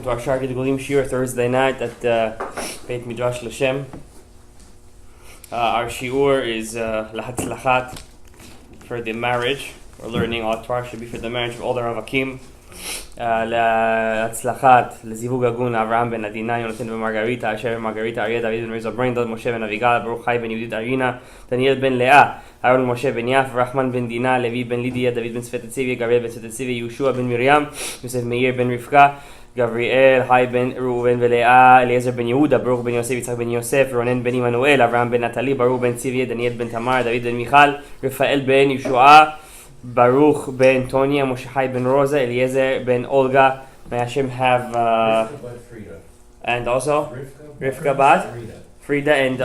to our Sha'ar Hagilgulim Shiur Thursday night at Beit Midrash L'Shem. Our Shiur is Lahatzlachat, for the marriage. We're learning all Torah should be for the marriage of all the Ravakim. Lahatzlachat, Lezivug Agun, Avraham ben Adina, Yonatan ben Margarita, Asher ben Margarita, Ariel David ben Reza Brindle, Moshe ben Avigal, Baruch Chai ben Yehudit Arina, Daniel ben Leah, Aaron Moshe ben Yaf, Rahman ben Dina, Levi ben Lydia, David ben Svetetzivia, Gabriel ben Svetetzivia, Yeshua ben Miriam, Yosef Meir ben Rivka, Gabriel, Hai ben Reuven Velea, Eliezer ben Yehuda, Baruch ben Yosef, Yitzhak ben Yosef, Ronen ben Immanuel, Avraham ben Natali, Baruch ben Tzivia, Daniel ben Tamar, David ben Michal, Rafael ben Yeshua, Baruch ben Tonya, Moshe Hai ben Rosa, Eliezer ben Olga. May Hashem have and also Rivka bat Frida and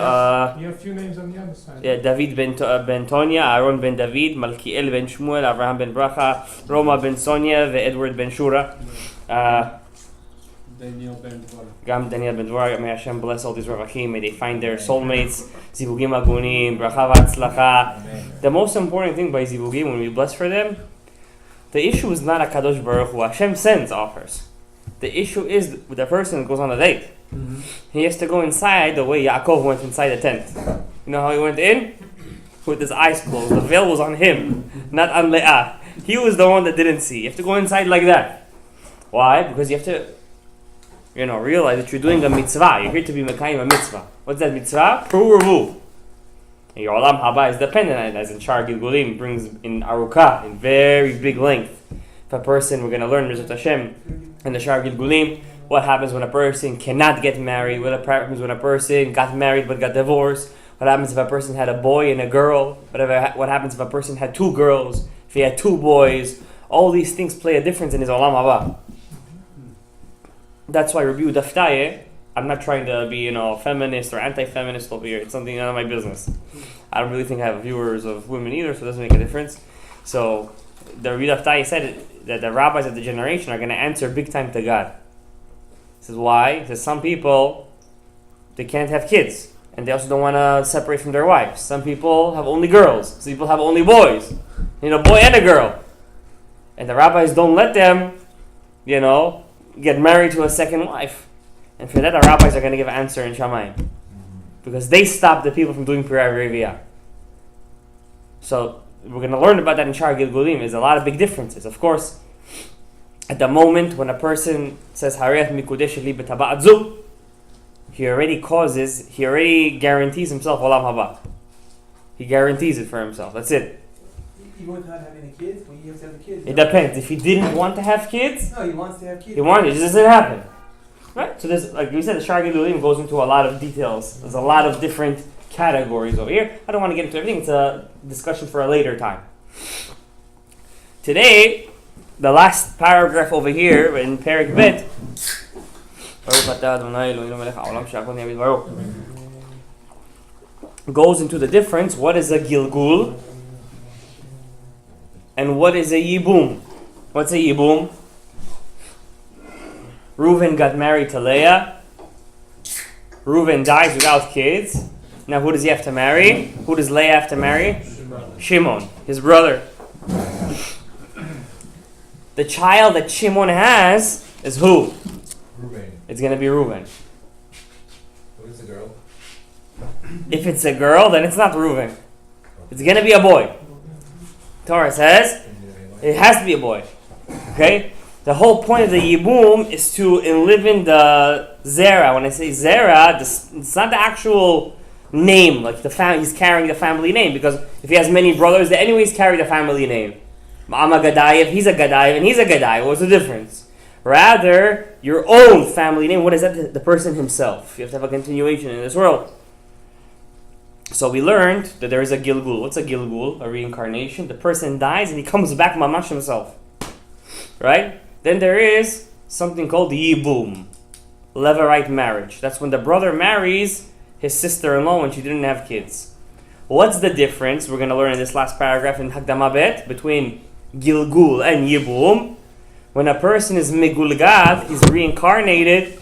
you have a few names on the other side. Yeah, David ben Tonya, Aaron ben David, Malkiel ben Shmuel, Avraham ben Bracha, Roma ben Sonia, Edward ben Shura. Daniel ben Dvorah. Gam Daniel ben Dvorah. May Hashem bless all these Ravakim. May they find their soulmates. Zivugim agunim, bracha v'atzlacha. The most important thing by Zivugim, when we bless for them, the issue is not a Kadosh Baruch Hu. Hashem sends offers. The issue is with the person who goes on a date. Mm-hmm. He has to go inside the way Yaakov went inside the tent. You know how he went in? With his eyes closed. The veil was on him, not on Leah. He was the one that didn't see. You have to go inside like that. Why? Because you have to realize that you're doing a mitzvah. You're here to be mekayim a mitzvah. What's that mitzvah? Pru'urvu. And your olam haba is dependent on it, as in Sha'ar Hagilgulim brings in arukah, in very big length. If a person, we're going to learn Rizot Hashem in the Sha'ar Hagilgulim, what happens when a person cannot get married, what happens when a person got married but got divorced, what happens if a person had a boy and a girl, what happens if a person had two girls, if he had two boys. All these things play a difference in his olam haba. That's why Rabbi Daftaye, I'm not trying to be, feminist or anti-feminist over here. It's something none of my business. I don't really think I have viewers of women either, so it doesn't make a difference. So, the Rabbi Daftaye said that the rabbis of the generation are going to answer big time to God. He says, why? He says, some people, they can't have kids. And they also don't want to separate from their wives. Some people have only girls. Some people have only boys. A boy and a girl. And the rabbis don't let them, get married to a second wife. And for that, the rabbis are going to give an answer in Shamayim. Because they stop the people from doing Pirei Reviyah. So, we're going to learn about that in Sha'ar Hagilgulim. There's a lot of big differences. Of course, at the moment when a person says, Hariyat mikudesh li b'taba'at zu, he already guarantees himself olam haba. He guarantees it for himself. That's it. Even without having any kids, when he has to have kids. It depends. If he didn't want to have kids, no, he wants to have kids. It just doesn't happen. Right? So this, like we said, the Sha'ar Hagilgulim goes into a lot of details. There's a lot of different categories over here. I don't want to get into everything. It's a discussion for a later time. Today, the last paragraph over here in Perek Bet goes into the difference. What is a Gilgul? And what is a Yibum? What's a Yibum? Reuven got married to Leah. Reuven dies without kids. Now who does he have to marry? Who does Leah have to marry? Shimon, his brother. The child that Shimon has is who? Reuven. It's going to be Reuven. What is a girl? If it's a girl, then it's not Reuven. It's going to be a boy. Torah says it has to be a boy. Okay? The whole point of the Yibum is to enliven the Zera. When I say Zera, it's not the actual name, like he's carrying the family name, because if he has many brothers, they anyways carry the family name. I'm a Gadaev, he's a Gadaev, and he's a Gadaev. What's the difference? Rather, your own family name. What is that? The person himself. You have to have a continuation in this world. So we learned that there is a Gilgul. What's a Gilgul? A reincarnation. The person dies and he comes back mamash himself. Right? Then there is something called Yibum. Levirate marriage. That's when the brother marries his sister-in-law when she didn't have kids. What's the difference? We're going to learn in this last paragraph in Hakdama Bet between Gilgul and Yibum. When a person is Megulgad, he's reincarnated,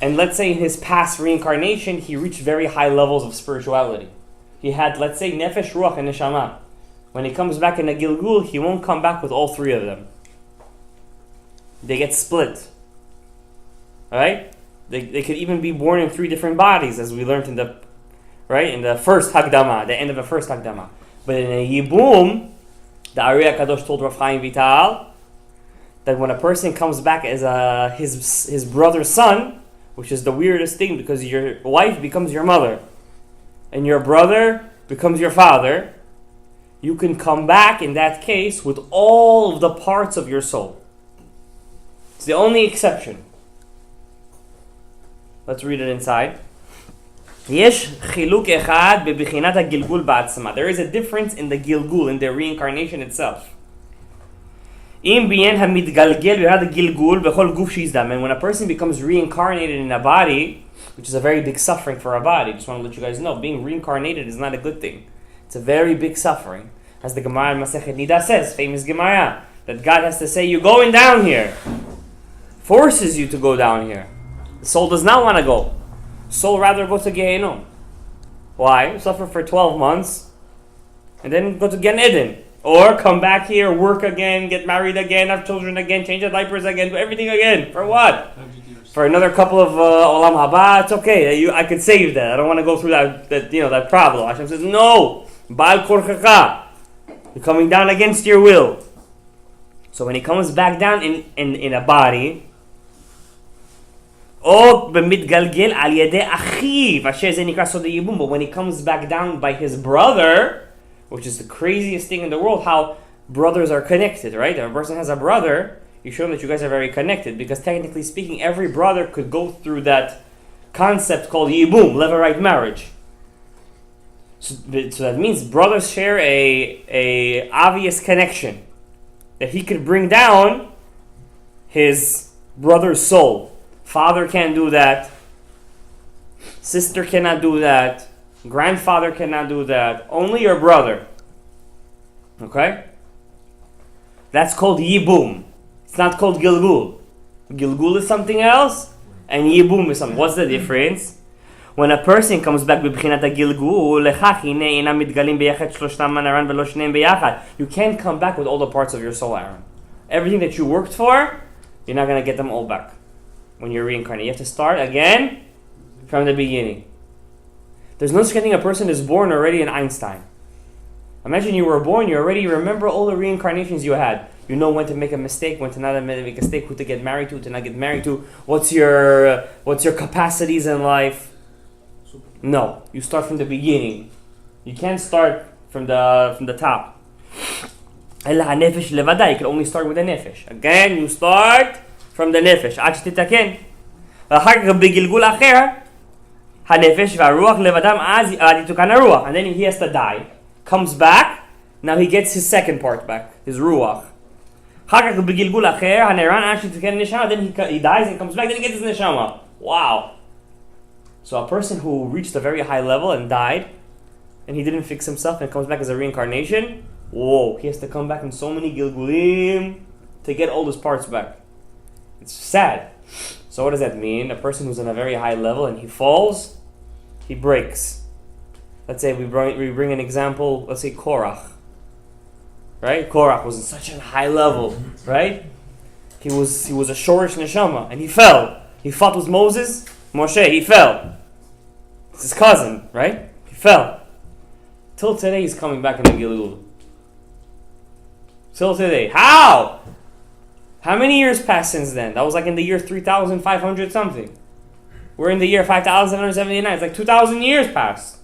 and let's say in his past reincarnation, he reached very high levels of spirituality. He had, let's say, Nefesh, Ruach, and Neshama. When he comes back in a Gilgul, he won't come back with all three of them. They get split. Right? They could even be born in 3 different bodies, as we learned in the first Hagdama, the end of the first Hagdama. But in a Yibum, the Ari HaKadosh told Rav Chaim Vital that when a person comes back as his brother's son, which is the weirdest thing because your wife becomes your mother and your brother becomes your father, you can come back in that case with all of the parts of your soul. It's the only exception. Let's read it inside. There is a difference in the Gilgul, in the reincarnation itself. And when a person becomes reincarnated in a body, which is a very big suffering for a body, just want to let you guys know, being reincarnated is not a good thing. It's a very big suffering. As the Gemara in Masechet Nida says, famous Gemara, that God has to say, you're going down here. Forces you to go down here. The soul does not want to go. The soul rather go to Gehenom. Why? Suffer for 12 months and then go to Gan Eden. Or come back here, work again, get married again, have children again, change the diapers again, do everything again. For what? For another couple of Olam Haba. It's okay. I could save that. I don't want to go through that problem. Hashem says, no. Baal Korchecha. You're coming down against your will. So when he comes back down in a body, but when he comes back down by his brother, which is the craziest thing in the world, how brothers are connected, right? If a person has a brother, you show him that you guys are very connected, because technically speaking, every brother could go through that concept called Yibum, Levirate marriage. So that means brothers share a obvious connection, that he could bring down his brother's soul. Father can't do that. Sister cannot do that. Grandfather cannot do that. Only your brother. Okay? That's called Yibum. It's not called Gilgul. Gilgul is something else, and Yibum is something. What's the difference? When a person comes back b'bchinat ha'Gilgul, lechach hinei einam mitgalim b'yachad shloshtam Aaron v'lo shneim b'yachad. You can't come back with all the parts of your soul, Aaron. Everything that you worked for, you're not going to get them all back when you're reincarnated. You have to start again from the beginning. There's no such thing a person is born already an Einstein. Imagine you were born, you already remember all the reincarnations you had. You know when to make a mistake, when to not make a mistake, who to get married to not get married to. What's your capacities in life? No, you start from the beginning. You can't start from the top. You can only start with the nefesh. Again, you start from the nefesh. עד שתתקן. ואחר כך בגלגול אחר, הנפש והרוח לבדם אז יתוקן הרוח. And then he has to die. Comes back, now he gets his second part back, his ruach. אחר כך בגלגול אחר, הנרן עד שתתקן נשמה, then he dies and comes back, then he gets his neshama. Wow. So a person who reached a very high level and died, and he didn't fix himself and comes back as a reincarnation, whoa, he has to come back in so many Gilgulim to get all his parts back. It's sad. So what does that mean? A person who's on a very high level and he falls, he breaks. Let's say we bring an example, let's say Korach. Right? Korach was in such a high level, right? He was a shorish neshama and he fell. He fought with Moses, Moshe, he fell. It's his cousin, right? He fell. Till today he's coming back in the Gilgul. Till today. How? How many years passed since then? That was like in the year 3,500 something. We're in the year 5,179. It's like 2,000 years passed.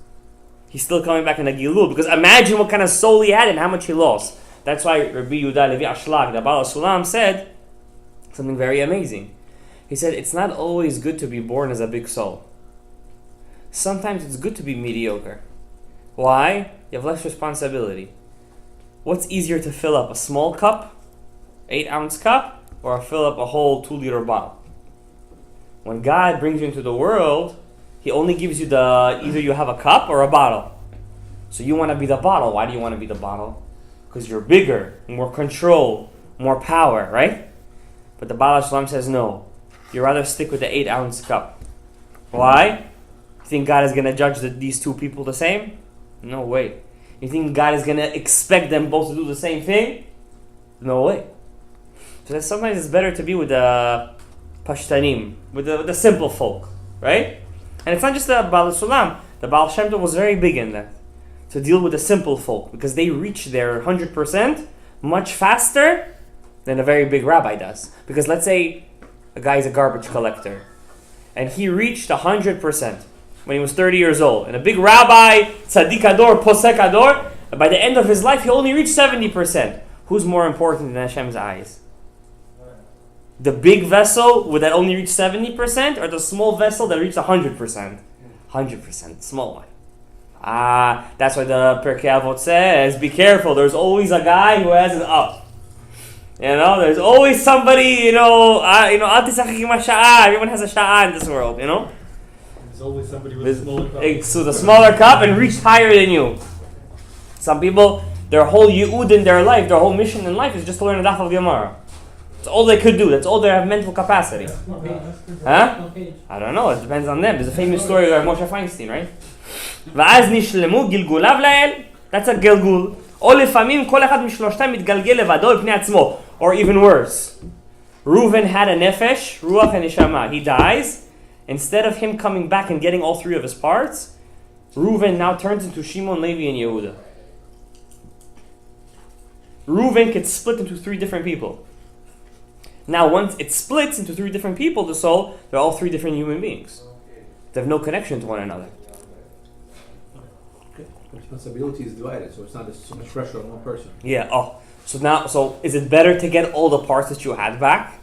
He's still coming back in the Gilgul. Because imagine what kind of soul he had and how much he lost. That's why Rabbi Yehuda Levi Ashlag, the Baal Sulam, said something very amazing. He said, it's not always good to be born as a big soul. Sometimes it's good to be mediocre. Why? You have less responsibility. What's easier to fill up? A small cup? 8-ounce cup? Or fill up a whole 2-liter bottle? When God brings you into the world, He only gives you either you have a cup or a bottle. So you want to be the bottle. Why do you want to be the bottle? Because you're bigger, more control, more power, right? But the Baal Shalom says no. You rather stick with the 8-ounce cup. Why? You think God is going to judge these two people the same? No way. You think God is going to expect them both to do the same thing? No way. So sometimes it's better to be with the Pashtanim, with the simple folk, right? And it's not just the Baal Sulam. The Baal Shem Tov was very big in that, to deal with the simple folk, because they reach their 100% much faster than a very big rabbi does. Because let's say a guy is a garbage collector, and he reached 100% when he was 30 years old, and a big rabbi, tzaddik ador, posek ador, by the end of his life he only reached 70%. Who's more important in Hashem's eyes? The big vessel that only reached 70%, or the small vessel that reached 100%? 100%, small one. That's why the Pirkei Avot says, be careful, there's always a guy who has it up. There's always somebody, Al tisachik im hasha'ah, everyone has a sha'ah in this world, There's always somebody with a smaller cup. So the smaller cup and reached higher than you. Some people, their whole yi'ud in their life, their whole mission in life is just to learn a daf of Gemara. That's all they could do. That's all they have mental capacity. Huh? I don't know. It depends on them. There's a famous story of Moshe Feinstein, right? ואז נשלמו גלגוליו לאל. That's a גלגול. או לפעמים כל אחד משלושתם מתגלגל לבדו בפני עצמו. Or even worse. Reuven had a nefesh, ruach and neshama. He dies. Instead of him coming back and getting all three of his parts, Reuven now turns into Shimon, Levi, and Yehuda. Reuven could split into three different people. Now, once it splits into three different people, the soul, they're all three different human beings. They have no connection to one another. The responsibility is divided, so it's not so much pressure on one person. Yeah. So is it better to get all the parts that you had back,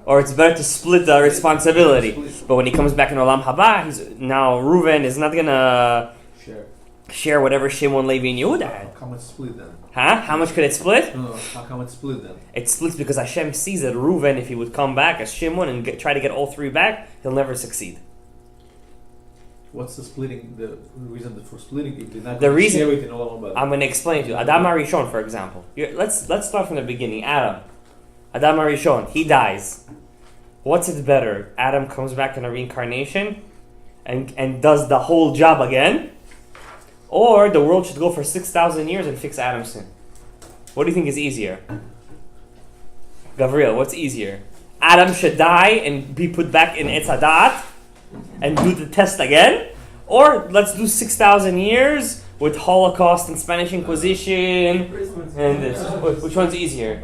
or it's better to split the responsibility? But when he comes back in Olam Haba, now Reuven is not gonna share whatever Shimon, Levi, and Yehuda had. How much split then? Huh? How much could it split? No, how come it split then? It splits because Hashem sees that Reuven, if he would come back as Shimon and try to get all three back, he'll never succeed. What's the splitting? The reason for splitting? It did not The reason share it in all about. I'm going to explain to you. Adam HaRishon, for example. Let's start from the beginning. Adam HaRishon, he dies. What's it better? Adam comes back in a reincarnation and does the whole job again? Or the world should go for 6,000 years and fix Adam's sin? What do you think is easier? Gabriel, what's easier? Adam should die and be put back in Etz Hadat and do the test again? Or let's do 6,000 years with Holocaust and Spanish Inquisition and this. Which one's easier?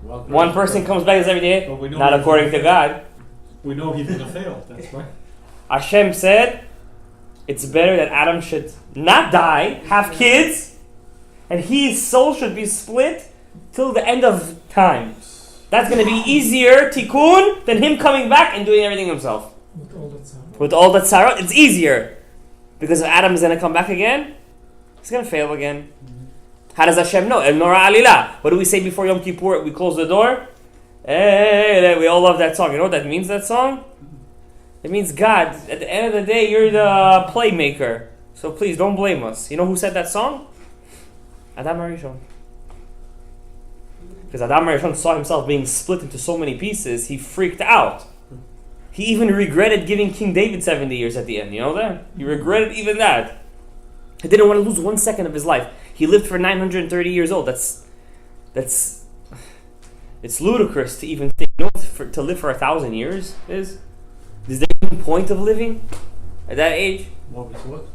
One person comes back as every day? Not according to God. We know he's going to fail, that's right. Hashem said, it's better that Adam should not die, have kids, and his soul should be split till the end of time. That's going to be easier, tikkun, than him coming back and doing everything himself. With all that tzarot, it's easier. Because if Adam is going to come back again, he's going to fail again. How does Hashem know? El Nora Alila. What do we say before Yom Kippur? We close the door. Hey, we all love that song. You know what that means, that song? It means, God, at the end of the day, you're the playmaker. So please, don't blame us. You know who said that song? Adam HaRishon. Because Adam HaRishon saw himself being split into so many pieces, he freaked out. He even regretted giving King David 70 years at the end. You know that? He regretted even that. He didn't want to lose 1 second of his life. He lived for 930 years old. It's ludicrous to even think. You know what to live for 1,000 years is? Is there any point of living at that age? More mitzvot.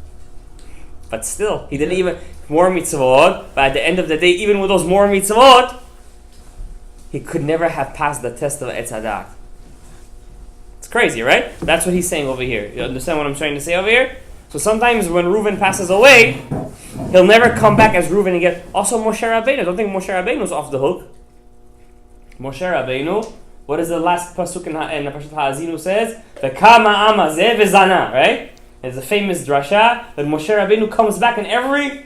But still, he didn't even more mitzvot. But at the end of the day, even with those more mitzvot, he could never have passed the test of Etz Hadat. It's crazy, right? That's what he's saying over here. You understand what I'm trying to say over here? So sometimes when Reuven passes away, he'll never come back as Reuven again. Also Moshe Rabbeinu. I don't think Moshe Rabbeinu is off the hook. Moshe Rabbeinu. What is the last pasuk in the Parshat Ha'azinu says? V'kama am hazeh v'zana, right? It's a famous drasha that Moshe Rabbeinu comes back in every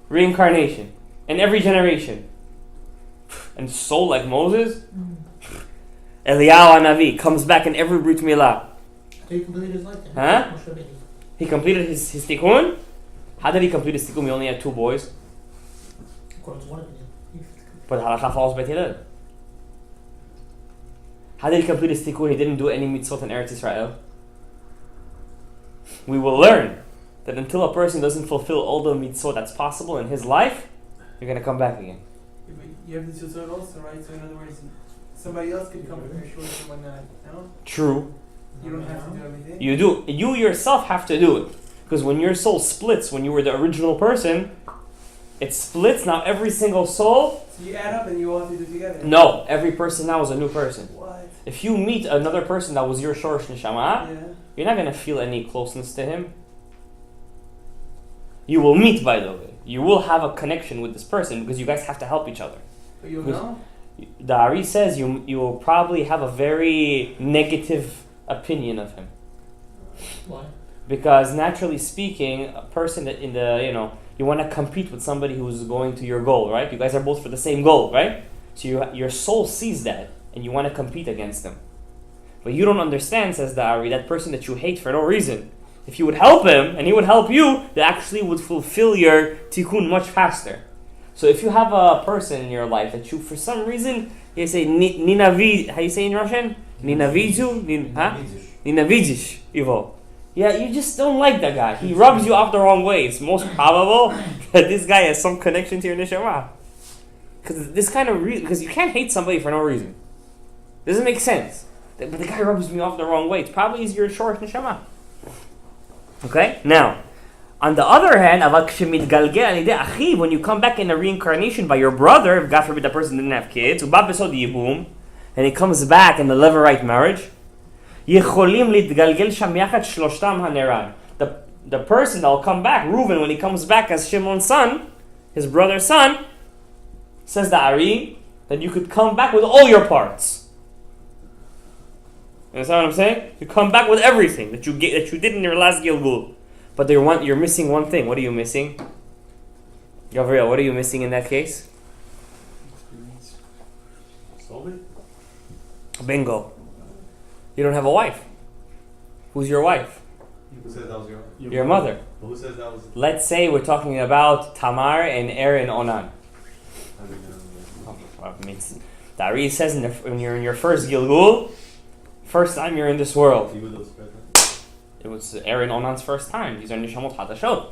reincarnation, in every generation. And so like Moses, Eliyahu Hanavi comes back in every Brit Milah. He completed his life. Huh? He completed his tikkun? How did he complete his tikkun? He only had 2 boys. According to one of them. But halacha follows Beit Hillel. How did he complete his tikkun? He didn't do any mitzvot in Eretz Israel. We will learn that until a person doesn't fulfill all the mitzvot that's possible in his life, you're going to come back again. You have the Tzuzot also, right? So in other words, somebody else could come from your shoulders and whatnot. No? True. You don't have to do everything. You do. You yourself have to do it. Because when your soul splits, when you were the original person, it splits. Now every single soul... So you add up and you all have to do it together. No. Every person now is a new person. What? If you meet another person that was your Shorosh Neshama, Yeah. you're not going to feel any closeness to him. You will meet, by the way. You will have a connection with this person because you guys have to help each other. But you'll Because- know? The Ari says you will probably have a very negative opinion of him. Why? Because naturally speaking, a person that in the, you want to compete with somebody who's going to your goal, right? You guys are both for the same goal, right? So your soul sees that and you want to compete against them. But you don't understand, says the Ari, that person that you hate for no reason. If you would help him and he would help you, that actually would fulfill your tikkun much faster. So if you have a person in your life that you, for some reason, you say, how you say in Russian? Ninavizu? Ninavidzish, Ivo. Yeah, you just don't like that guy. He rubs you off the wrong way. It's most probable that this guy has some connection to your neshama. Because this kind of because you can't hate somebody for no reason. Doesn't make sense. But the guy rubs me off the wrong way. It's probably your short neshama. Okay? Now, on the other hand, when you come back in a reincarnation by your brother, if God forbid the person didn't have kids, and he comes back in the levirate marriage, the person that will come back, Reuven, when he comes back as Shimon's son, his brother's son, says the Ari, that you could come back with all your parts. You understand what I'm saying? You come back with everything that you did in your last Gilgul. But you're missing one thing. What are you missing? Gabriel, what are you missing in that case? Soulmate? Bingo. You don't have a wife. Who's your wife? Who says that was Your mother. Who says that was... Let's say we're talking about Tamar and Aaron Onan. The Ari says when you're in your first Gilgul, first time you're in this world. It was Aaron Onan's first time. These are Nishamot Hadashot.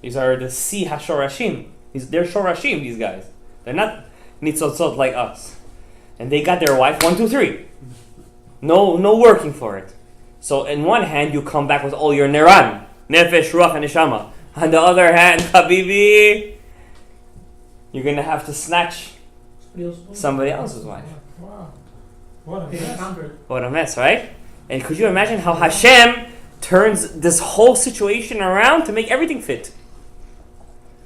These are the Si HaShorashim. They're Shorashim, these guys. They're not Nitzotzot like us. And they got their wife 1, 2, 3. No working for it. So in one hand, you come back with all your Neran. Nefesh, Ruach, and Neshama. On the other hand, Habibi, you're going to have to snatch somebody else's wife. Wow. What a mess. What a mess, right? And could you imagine how Hashem turns this whole situation around to make everything fit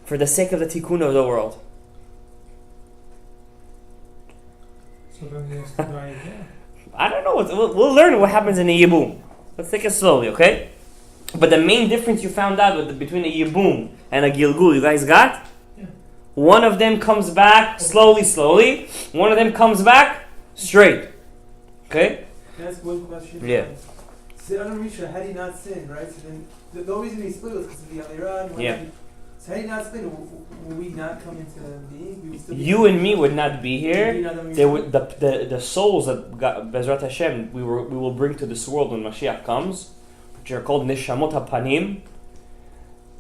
for the sake of the tikkun of the world? So then he has to die again. I don't know. We'll learn what happens in a Yibum. Let's take it slowly, okay? But the main difference you found out between a Yibum and a Gilgul, you guys got? Yeah. One of them comes back slowly. One of them comes back straight. Okay? Can I ask one question? Yeah. So Adam Rishon, had he not sinned, right? So then the only reason he split was because of the Alirah. Yeah. So had he not sinned, would we not come into being? We would still be You and me would not be here. Maybe not Adam They Rishon. would, the souls that Bezrat Hashem we will bring to this world when Mashiach comes, which are called Nishamot HaPanim,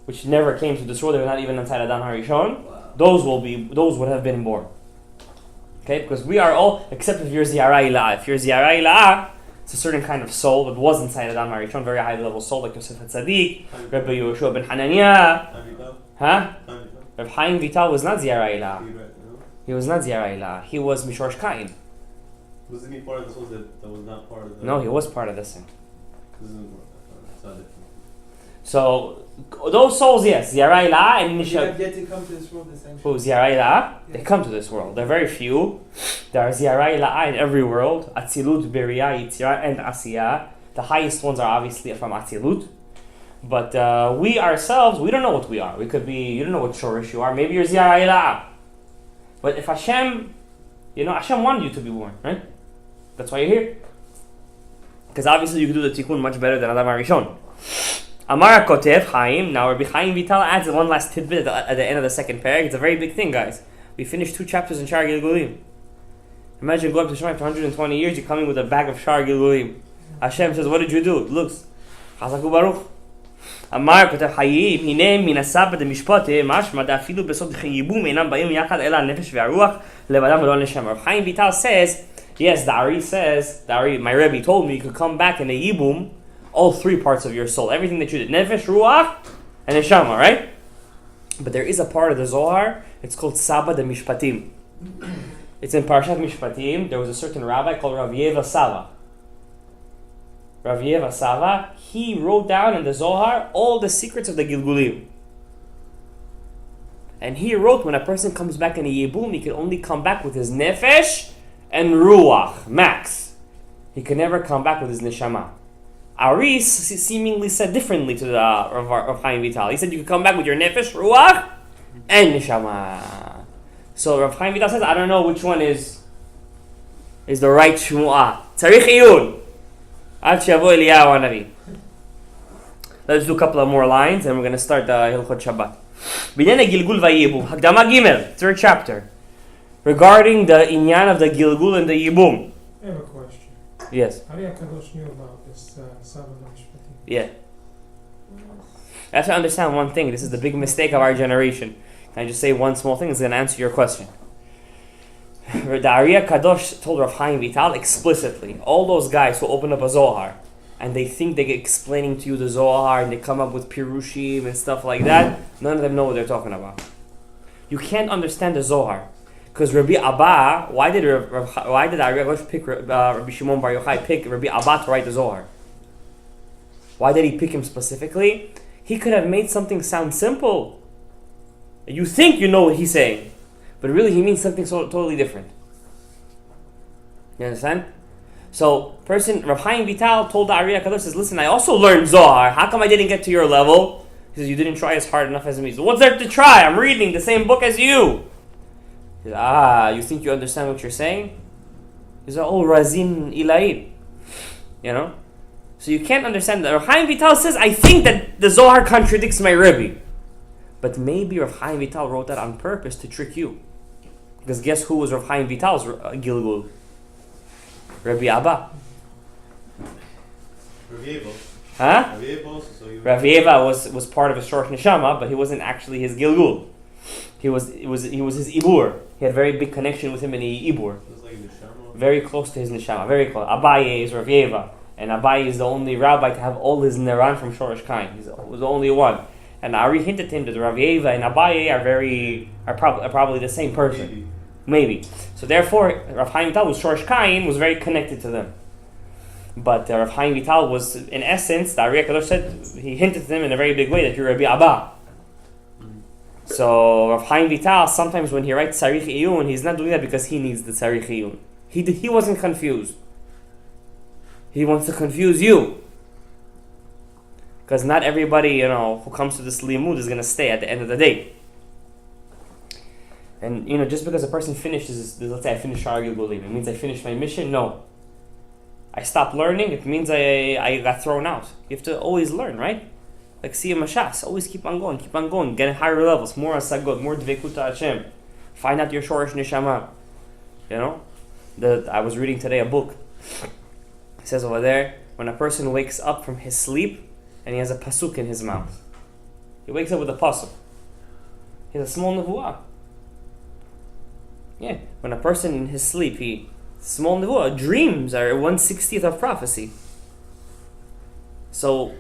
which never came to this world. They were not even inside Adam HaRishon. Wow. Those would have been born. Okay, because we are all, except if you're Ziyara Ila'ah. If you're Ziyara Ila'ah, it's a certain kind of soul that was inside Adam HaRishon, very high level soul, like Yosef HaTzadik, Rabbi Yehoshua ben Hananiah. Huh? Rabbi Chaim Vital was not Ziyara Ila'ah. He was not Ziyara Ila'ah. He was Mishorsh Kain. Wasn't he part of the souls that was not part of the... No, he was part of this thing. This isn't it's not different. So, those souls, yes, Ziyara Ila'ah and They Nishab. have yet to come to this world, essentially. Who, Ziyara Ila'ah? They come to this world. They're very few. There are Ziyara Ila'ah in every world. Atzilut, Beriah, Yitzira, and Asiyah. The highest ones are obviously from Atzilut. But we ourselves, we don't know what we are. We could be, you don't know what Shorish you are. Maybe you're Ziyara Ila'ah. But if Hashem, Hashem wanted you to be born, right? That's why you're here. Because obviously you can do the tikkun much better than Adam HaRishon. Amar Kotev Chaim. Now Rabbi Chaim Vital adds one last tidbit at the end of the second paragraph. It's a very big thing, guys. We finished 2 chapters in Sha'ar Hagilgulim. Imagine going to Shemaim for 120 years. You're coming with a bag of Sha'ar Hagilgulim. Hashem says, "What did you do?" It looks. Chazaku Baruch. Amar Kotev Chaim. Hine min asab b'mishpate mashma da'afilu besod chiyibum einam ba'im yachad ela nefesh ve'aruach levadam v'lo neshama. Chaim Vital says Yes, the Ari says, my Rebbe told me you could come back in a Yibum, all three parts of your soul, everything that you did, Nefesh, Ruach, and Neshama, right? But there is a part of the Zohar, it's called Saba de Mishpatim. It's in Parashat Mishpatim. There was a certain rabbi called Rav Yeva Sava. Rav Yeva Sava, he wrote down in the Zohar all the secrets of the Gilgulim. And he wrote when a person comes back in a Yibum, he can only come back with his Nefesh and Ruach, max. He can never come back with his Neshama. Aris seemingly said differently to the Rav Chaim Vital. He said you can come back with your Nefesh, Ruach, and Neshama. So Rav Chaim Vital says, I don't know which one is the right Shmu'ah. Tzarich Iyun. Ad Shavo Eliyahu Hanavi. Let's do a couple of more lines and we're going to start the Hilchot Shabbat. B'nyan Gilgul v'Yibum. Hakdama Gimel, third chapter. Regarding the inyan of the Gilgul and the Yibum. I have a question. Yes. Ari HaKadosh knew about this Saba Mishpatim. Yeah. I have to understand one thing. This is the big mistake of our generation. Can I just say one small thing? It's going to answer your question. The Ari HaKadosh told Rav Chaim Vital explicitly, all those guys who open up a Zohar and they think they're explaining to you the Zohar and they come up with Pirushim and stuff like that, none of them know what they're talking about. You can't understand the Zohar. Because Rabbi Abba, why did Ari HaKadosh pick Rabbi Shimon Bar Yochai pick Rabbi Abba to write the Zohar? Why did he pick him specifically? He could have made something sound simple. You think you know what he's saying, but really he means something totally different. You understand? So, Rav Chaim Vital told the Ari HaKadosh, says, listen, I also learned Zohar. How come I didn't get to your level? He says, you didn't try as hard enough as me. So what's there to try? I'm reading the same book as you. He says, you think you understand what you're saying? He's all Razin Ilaim. You know? So you can't understand that. Rav Chaim Vital says, I think that the Zohar contradicts my Rebbe. But maybe Rav Chaim Vital wrote that on purpose to trick you. Because guess who was Rav Chaim Vital's Gilgul? Rabbi Abba. Rav Yeva. Huh? Rav Yeva also, so you... Rav Yeva was part of his Shorsh Neshama, but he wasn't actually his Gilgul. He was his Ibur. He had a very big connection with him in the Ibur. It's like Neshama. Very close to his Neshama. Very close. Abaye is Rav Yeva. And Abaye is the only rabbi to have all his Neran from Shorish Kain. He was the only one. And Ari hinted to him that Rav Yeva and Abaye are probably the same person. Maybe. So therefore, Rav Chaim Vital, who's Shorish Kain, was very connected to them. But Rav Chaim Vital was, in essence, the Ari HaKadosh said, he hinted to them in a very big way that you're Rabbi Abba. So Rav Chaim Vital, sometimes when he writes Tzarich Iyun, he's not doing that because he needs the Tzarich Iyun. He wasn't confused. He wants to confuse you. Because not everybody, who comes to this limud is going to stay at the end of the day. And, just because a person finishes, let's say I finished Sha'ar Hagilgulim, it means I finished my mission? No. I stopped learning, it means I got thrown out. You have to always learn, right? Like Siyam Mashas, always keep on going, get higher levels, more asagot, more dvekuta Hashem. Find out your Shorish Neshama. I was reading today a book. It says over there, when a person wakes up from his sleep and he has a pasuk in his mouth. He wakes up with a pasuk. He has a small nevuah. Yeah, when a person in his sleep, small nevuah, dreams are 1/60th of prophecy. So,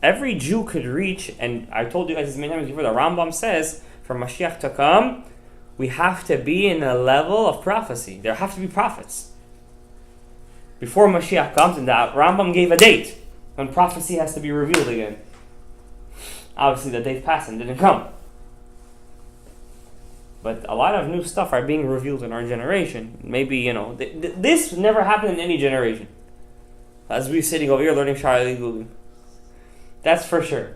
every Jew could reach, and I told you guys this many times before, the Rambam says, for Mashiach to come, we have to be in a level of prophecy. There have to be prophets. Before Mashiach comes, and the Rambam gave a date when prophecy has to be revealed again. Obviously, the date passed and didn't come. But a lot of new stuff are being revealed in our generation. Maybe, this never happened in any generation. As we're sitting over here learning Sha'ar Hagilgulim. That's for sure.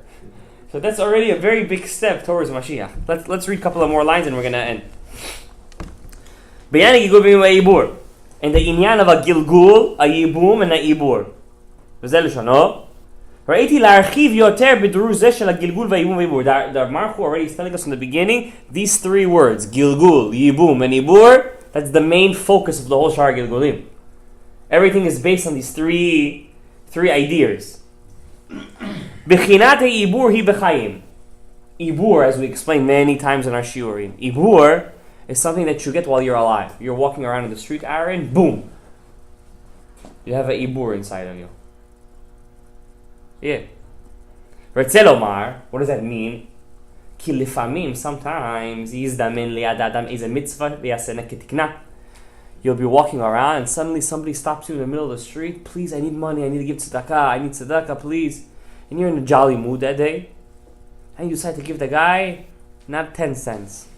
So that's already a very big step towards Mashiach. Let's read a couple of more lines and we're going to end. B'yan Hagilgulim v'Yibur. In the inyan of a Gilgul, a Yibum, and a Ibur. וזה לשונו. ראיתי להרחיב יותר בדרוש זה של הגלגול והייבום והעיבור. The Marchu already is telling us from the beginning, these three words, Gilgul, Yibum, and Ibur, that's the main focus of the whole Sha'ar Hagilgulim. Everything is based on these three ideas. Bechinat Ibur hi b'chayim. Ibur, as we explained many times in our shiurim, Ibur is something that you get while you're alive. You're walking around in the street, Aaron, boom. You have a ibur inside of you. Yeah. Retzelomar, what does that mean? Ki lifamim, sometimes, yizdamin li'ad adam is a mitzvah v'yasena ketikna. You'll be walking around and suddenly somebody stops you in the middle of the street. Please, I need money, I need to give tzedakah, I need tzedakah, please. And you're in a jolly mood that day. And you decide to give the guy not 10 cents,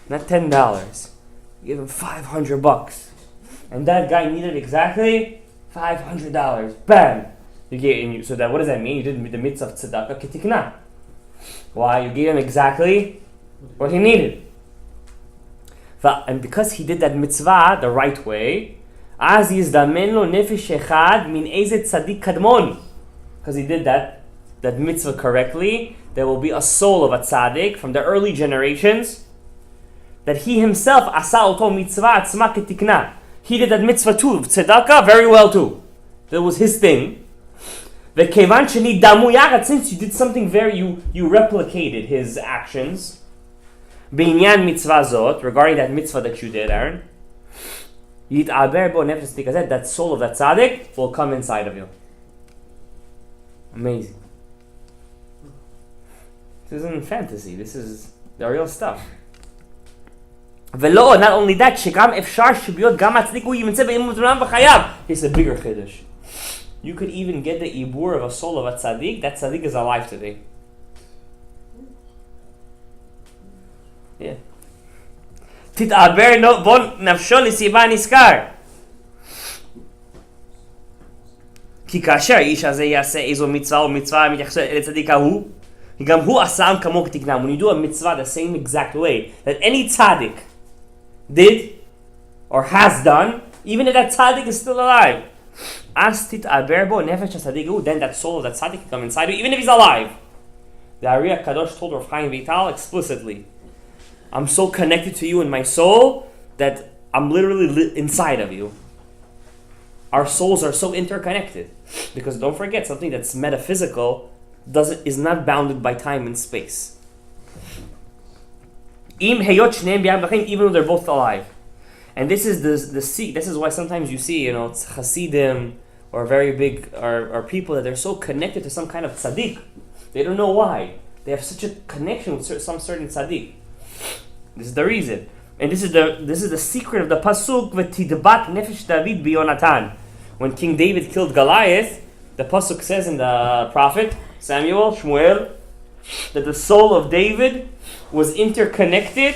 not $10. You give him $500. And that guy needed exactly $500. Bam! So that, what does that mean? You did the mitzvah of tzedakah ketikna. Why? You gave him exactly what he needed. And because he did that mitzvah the right way, az yizdamen lo nefesh echad min ezet tzadik kadmon. Because he did that mitzvah correctly, there will be a soul of a tzaddik from the early generations that he himself asa oto mitzvah atzma ketikna. He did that mitzvah too, tzedakah, very well too. That was his thing. The kevan sheni damu yachad, since you did something you replicated his actions. Beinyan mitzvah zot, regarding that mitzvah that you did, Aaron. Yit'aber bo nefesh tikazet, that soul of that tzaddik will come inside of you. Amazing. This isn't fantasy. This is the real stuff. Velo, not only that, shekam efshar shibiyot gam atzdik hu yimetzeh be'imut olam v'chayav. It's a bigger chiddush. You could even get the ibur of a soul of a tzaddik. That tzaddik is alive today. Yeah. Tit'aber no bon nafsho l'siba niskar. כי כאשר האיש הזה יעשה איזו מצווה או מצווה מתייחסת לצדיק ההוא, גם הוא עשם כמו כתקנם. When you do a mitzvah the same exact way that any tzaddik did or has done, even if that tzaddik is still alive, אז תתעבר בו נפש הצדיק ההוא, then that soul of that tzaddik can come inside you, even if he's alive. The Ari HaKadosh told Rav Chaim Vital explicitly, I'm so connected to you in my soul that I'm literally inside of you. Our souls are so interconnected. Because don't forget, something that's metaphysical is not bounded by time and space. Even though they're both alive. And this is this is why sometimes you see, Hasidim or very big or people that they're so connected to some kind of tzaddik. They don't know why. They have such a connection with some certain tzaddik. This is the reason. And this is the secret of the pasuk v'tidbat nefesh David b'Yonatan. When King David killed Goliath, the pasuk says in the prophet Samuel, Shmuel, that the soul of David was interconnected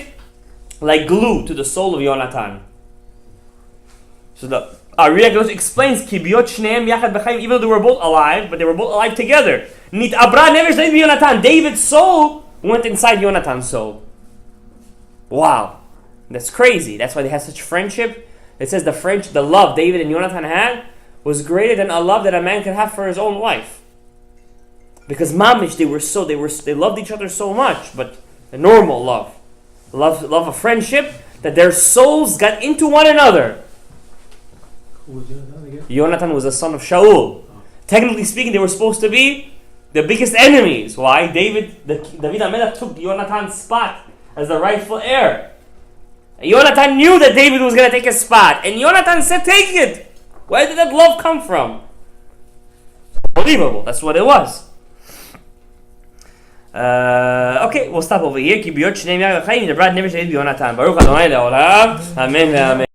like glue to the soul of Yonatan. So the Ari HaKadosh explains ki biyot shneim yachad b'chaim, even though they were both alive, but they were both alive together. Nit abra nefesh David b'Yonatan. David's soul went inside Yonatan's soul. Wow. That's crazy. That's why they had such friendship. It says the love David and Yonatan had was greater than a love that a man could have for his own wife. Because mamish, they loved each other so much, but the normal love of friendship, that their souls got into one another. Who was Jonathan again? Yonatan was the son of Shaul. Technically speaking, they were supposed to be the biggest enemies. Why? David HaMelech took Yonatan's spot as the rightful heir. Yonatan knew that David was going to take his spot. And Yonatan said, take it. Where did that love come from? Unbelievable. That's what it was. Okay, we'll stop over here. Ki biyot shnei yachad b'chaim, the brad never shaded Yonatan. Baruch Adonai le'olam. Amen ve'amen.